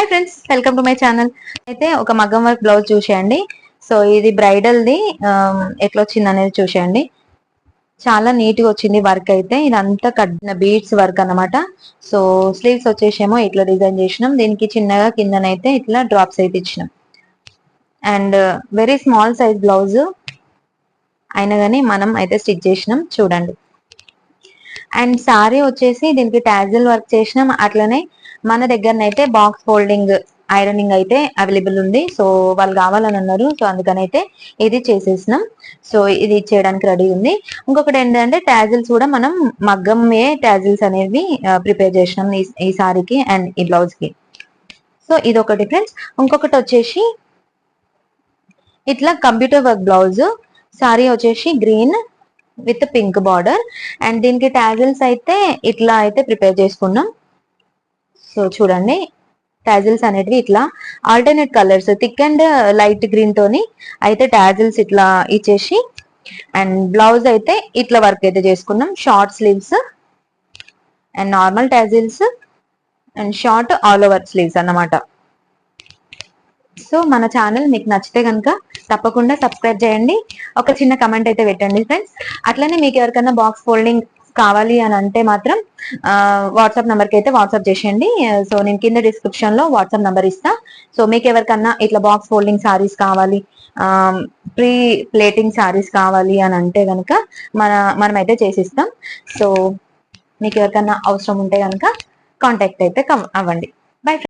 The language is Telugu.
Hi friends, welcome to my channel. అయితే ఒక మగ్గం వర్క్ బ్లౌజ్ చూసేయండి. సో ఇది బ్రైడల్ ది ఎట్లా వచ్చింది అనేది చూసేయండి. చాలా నీట్ గా వచ్చింది వర్క్. అయితే ఇదంతా కట్టిన బీడ్స్ వర్క్ అన్నమాట. సో స్లీవ్స్ వచ్చేసేమో ఇట్లా డిజైన్ చేసినాం. దీనికి చిన్నగా కిందనైతే ఇట్లా డ్రాప్స్ అయితే ఇచ్చినాం. And very small size blouse అయినా కానీ మనం అయితే స్టిచ్ చేసినాం చూడండి. అండ్ సారీ వచ్చేసి దీనికి టాజిల్ వర్క్ చేసినాం. అట్లనే మన దగ్గరనైతే బాక్స్ ఫోల్డింగ్ ఐరనింగ్ అయితే అవైలబుల్ ఉంది. సో వాళ్ళు కావాలని అన్నారు. సో అందుకనైతే ఇది చేసేసినాం. సో ఇది చేయడానికి రెడీ ఉంది. ఇంకొకటి ఏంటంటే టాజిల్స్ కూడా మనం మగ్గమే టాజిల్స్ అనేవి ప్రిపేర్ చేసినాం ఈ సారీకి అండ్ ఈ బ్లౌజ్ కి. సో ఇది ఒక డిఫరెన్స్. ఇంకొకటి వచ్చేసి ఇట్లా కంప్యూటర్ వర్క్ బ్లౌజ్. సారీ వచ్చేసి green with pink border and దీనికి టాజిల్స్ అయితే ఇట్లా అయితే ప్రిపేర్ చేసుకున్నాం. సో చూడండి, టాజిల్స్ అనేటివి ఇట్లా alternate colours thick and light green తోని అయితే టాజిల్స్ ఇట్లా ఇచ్చేసి అండ్ బ్లౌజ్ అయితే ఇట్లా వర్క్ అయితే చేసుకున్నాం. Short sleeves and normal tassels and short all over sleeves అన్నమాట. సో మన ఛానల్ మీకు నచ్చితే కనుక తప్పకుండా సబ్స్క్రైబ్ చేయండి. ఒక చిన్న కమెంట్ అయితే పెట్టండి ఫ్రెండ్స్. అట్లనే మీకు ఎవరికైనా బాక్స్ ఫోల్డింగ్ కావాలి అని అంటే మాత్రం వాట్సాప్ నెంబర్ కి అయితే వాట్సాప్ చేసేయండి. సో నేను కింద డిస్క్రిప్షన్ లో వాట్సాప్ నెంబర్ ఇస్తా. సో మీకు ఎవరికన్నా ఇట్లా బాక్స్ ఫోల్డింగ్ సారీస్ కావాలి, ప్రీ ప్లేటింగ్ సారీస్ కావాలి అని అంటే కనుక మనం అయితే చేసిస్తాం. సో మీకు ఎవరికన్నా అవసరం ఉంటే కనుక కాంటాక్ట్ అయితే అవ్వండి. బై.